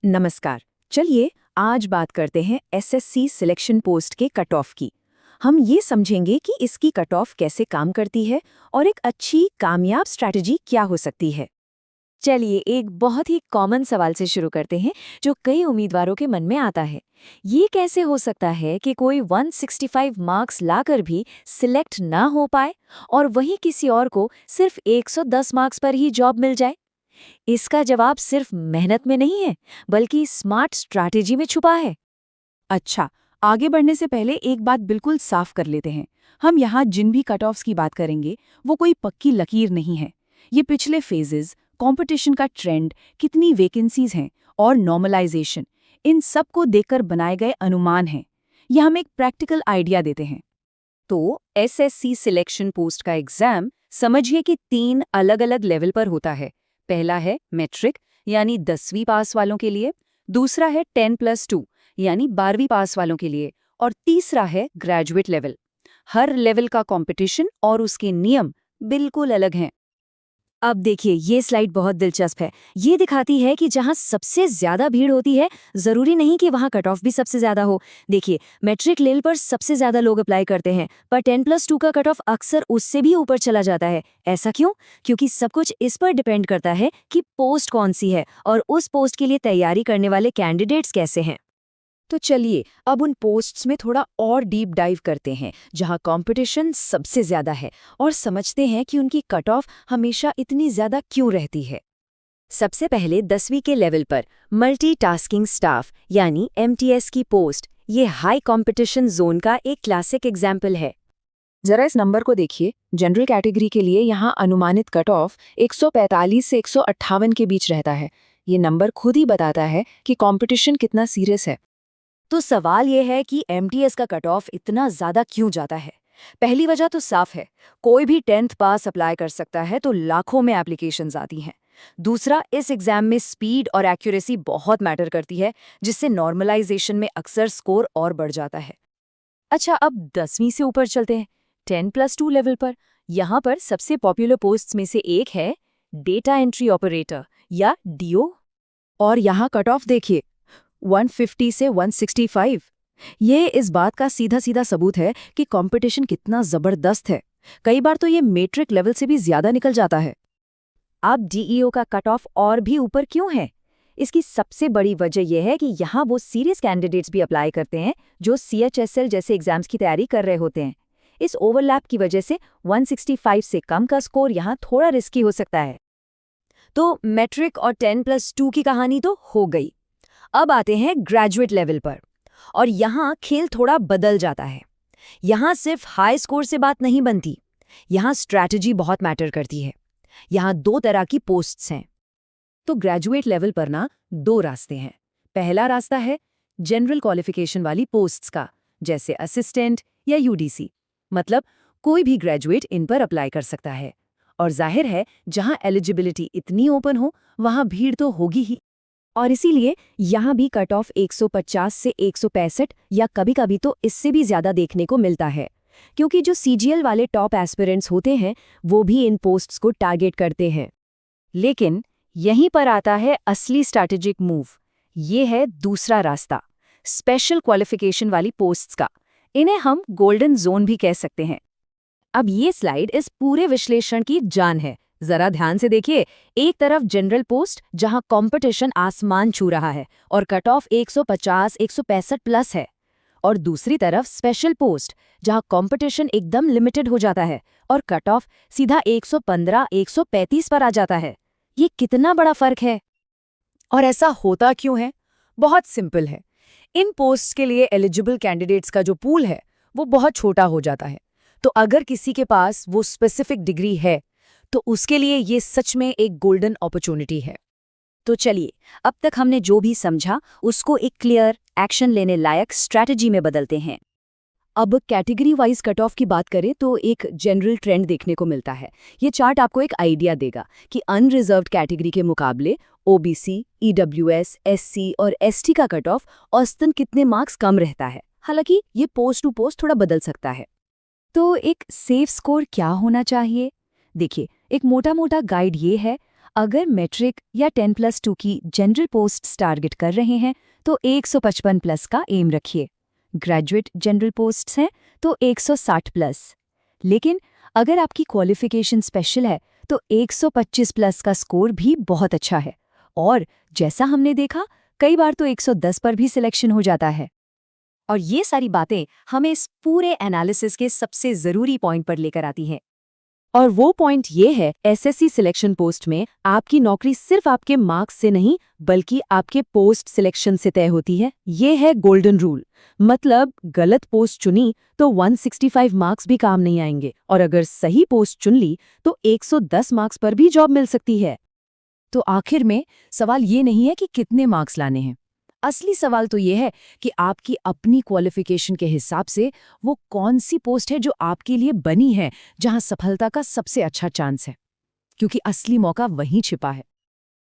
नमस्कार। चलिए आज बात करते हैं एसएससी सिलेक्शन पोस्ट के कट ऑफ की। हम ये समझेंगे कि इसकी कट ऑफ कैसे काम करती है और एक अच्छी कामयाब स्ट्रैटेजी क्या हो सकती है। चलिए एक बहुत ही कॉमन सवाल से शुरू करते हैं जो कई उम्मीदवारों के मन में आता है। ये कैसे हो सकता है कि कोई 165 मार्क्स लाकर भी सिलेक्ट ना हो पाए और वहीं किसी और को सिर्फ 110 मार्क्स पर ही जॉब मिल जाए? इसका जवाब सिर्फ मेहनत में नहीं है, बल्कि स्मार्ट स्ट्रैटेजी में छुपा है। अच्छा, आगे बढ़ने से पहले एक बात बिल्कुल साफ कर लेते हैं। हम यहाँ जिन भी कट ऑफ्स की बात करेंगे वो कोई पक्की लकीर नहीं है। ये पिछले फेजेस, कंपटीशन का ट्रेंड, कितनी वैकेंसीज हैं और नॉर्मलाइजेशन, इन सब को देखकर बनाए गए अनुमान हैं। ये हम एक प्रैक्टिकल आइडिया देते हैं। तो एसएससी सिलेक्शन पोस्ट का एग्जाम समझिए कि 3 अलग-अलग लेवल पर होता है। पहला है मैट्रिक यानी 10वीं पास वालों के लिए, दूसरा है 10+2 यानी 12वीं पास वालों के लिए, और तीसरा है ग्रेजुएट लेवल। हर लेवल का कंपटीशन और उसके नियम बिल्कुल अलग हैं। अब देखिए ये स्लाइड बहुत दिलचस्प है। ये दिखाती है कि जहां सबसे ज्यादा भीड़ होती है, जरूरी नहीं कि वहां कट ऑफ भी सबसे ज्यादा हो। देखिए मैट्रिक लेवल पर सबसे ज्यादा लोग अप्लाई करते हैं, पर 10+2 का कट ऑफ अक्सर उससे भी ऊपर चला जाता है। ऐसा क्यों? क्योंकि सब कुछ इस पर डिपेंड करता है कि पोस्ट कौन सी है और उस पोस्ट के लिए तैयारी करने वाले कैंडिडेट्स कैसे हैं। तो चलिए अब उन पोस्ट्स में थोड़ा और डीप डाइव करते हैं जहां कंपटीशन सबसे ज्यादा है और समझते हैं कि उनकी कट ऑफ हमेशा इतनी ज्यादा क्यों रहती है। सबसे पहले 10वीं के लेवल पर मल्टीटास्किंग स्टाफ यानी एमटीएस की पोस्ट, ये हाई कंपटीशन जोन का एक क्लासिक एग्जाम्पल है। जरा इस नंबर को देखिए। जनरल कैटेगरी के लिए यहाँ अनुमानित कट ऑफ 145 से 158 के बीच रहता है। ये नंबर खुद ही बताता है कि कंपटीशन कितना सीरियस है। तो सवाल ये है कि एमटीएस का कट ऑफ इतना ज्यादा क्यों जाता है? पहली वजह तो साफ है, कोई भी 10th पास अप्लाई कर सकता है तो लाखों में एप्लीकेशंस आती हैं। दूसरा, इस एग्जाम में स्पीड और एक्यूरेसी बहुत मैटर करती है, जिससे नॉर्मलाइजेशन में अक्सर स्कोर और बढ़ जाता है। अच्छा, अब 10वीं से ऊपर चलते हैं, 10+2 लेवल पर। यहाँ पर सबसे पॉपुलर पोस्ट्स में से एक है डेटा एंट्री ऑपरेटर या डीओ। और यहाँ कट ऑफ देखिए, 150 से 165। ये इस बात का सीधा सीधा सबूत है कि कंपटीशन कितना जबरदस्त है। कई बार तो ये मैट्रिक लेवल से भी ज्यादा निकल जाता है। अब डीईओ का कट ऑफ और भी ऊपर क्यों है? इसकी सबसे बड़ी वजह यह है कि यहाँ वो सीरियस कैंडिडेट्स भी अप्लाई करते हैं जो सीएचएसएल जैसे एग्जाम्स की तैयारी कर रहे होते हैं। इस ओवरलैप की वजह से 165 से कम का स्कोर यहाँ थोड़ा रिस्की हो सकता है। तो मैट्रिक और 10+2 की कहानी तो हो गई। अब आते हैं ग्रेजुएट लेवल पर, और यहाँ खेल थोड़ा बदल जाता है। यहाँ सिर्फ हाई स्कोर से बात नहीं बनती, यहाँ स्ट्रैटेजी बहुत मैटर करती है। यहाँ 2 तरह की पोस्ट्स हैं। तो ग्रेजुएट लेवल पर ना 2 रास्ते हैं। पहला रास्ता है जनरल क्वालिफिकेशन वाली पोस्ट्स का, जैसे असिस्टेंट या यूडीसी। मतलब कोई भी ग्रेजुएट इन पर अप्लाई कर सकता है। और जाहिर है जहां एलिजिबिलिटी इतनी ओपन हो वहां भीड़ तो होगी ही। और इसीलिए यहाँ भी कट ऑफ 150 से 165 या कभी-कभी तो इससे भी ज्यादा देखने को मिलता है, क्योंकि जो सीजीएल वाले टॉप एस्पिरेंट्स होते हैं वो भी इन पोस्ट्स को टारगेट करते हैं। लेकिन यहीं पर आता है असली स्ट्रैटेजिक मूव। ये है दूसरा रास्ता, स्पेशल क्वालिफिकेशन वाली पोस्ट्स का। इन्हें हम गोल्डन जोन भी कह सकते हैं। अब ये स्लाइड इस पूरे विश्लेषण की जान है। जरा ध्यान से देखिए। एक तरफ जनरल पोस्ट जहां कंपटीशन आसमान छू रहा है और कट ऑफ 150-165 प्लस है, और दूसरी तरफ स्पेशल पोस्ट जहां कंपटीशन एकदम लिमिटेड हो जाता है और कट ऑफ सीधा 115-135 पर आ जाता है। ये कितना बड़ा फर्क है। और ऐसा होता क्यों है? बहुत सिंपल है। इन पोस्ट्स के लिए एलिजिबल कैंडिडेट्स का जो पूल है वो बहुत छोटा हो जाता है। तो अगर किसी के पास वो स्पेसिफिक डिग्री है तो उसके लिए ये सच में एक गोल्डन अपॉर्चुनिटी है। तो चलिए अब तक हमने जो भी समझा उसको एक क्लियर, एक्शन लेने लायक स्ट्रैटेजी में बदलते हैं। अब कैटेगरी वाइज कट ऑफ की बात करें तो एक जनरल ट्रेंड देखने को मिलता है। ये चार्ट आपको एक आइडिया देगा कि अनरिजर्व्ड कैटेगरी के मुकाबले ओबीसी, ईडब्ल्यूएस, एससी और एसटी का कट ऑफ औसतन कितने मार्क्स कम रहता है। हालांकि ये पोस्ट टू पोस्ट थोड़ा बदल सकता है। तो एक सेफ स्कोर क्या होना चाहिए? देखिए, एक मोटा मोटा गाइड ये है, अगर मैट्रिक या 10+2 की जनरल पोस्ट टारगेट कर रहे हैं तो 155 प्लस का एम रखिए। ग्रेजुएट जनरल पोस्ट्स हैं तो 160 प्लस। लेकिन अगर आपकी क्वालिफिकेशन स्पेशल है तो 125 प्लस का स्कोर भी बहुत अच्छा है, और जैसा हमने देखा कई बार तो 110 पर भी सिलेक्शन हो जाता है। और ये सारी बातें हमें इस पूरे एनालिसिस के सबसे ज़रूरी पॉइंट पर लेकर आती हैं। और वो पॉइंट ये है, एसएससी सिलेक्शन पोस्ट में आपकी नौकरी सिर्फ आपके मार्क्स से नहीं बल्कि आपके पोस्ट सिलेक्शन से तय होती है। ये है गोल्डन रूल। मतलब गलत पोस्ट चुनी तो 165 मार्क्स भी काम नहीं आएंगे, और अगर सही पोस्ट चुन ली तो 110 मार्क्स पर भी जॉब मिल सकती है। तो आखिर में सवाल ये नहीं है कि कितने मार्क्स लाने हैं। असली सवाल तो ये है कि आपकी अपनी क्वालिफिकेशन के हिसाब से वो कौन सी पोस्ट है जो आपके लिए बनी है, जहां सफलता का सबसे अच्छा चांस है। क्योंकि असली मौका वहीं छिपा है।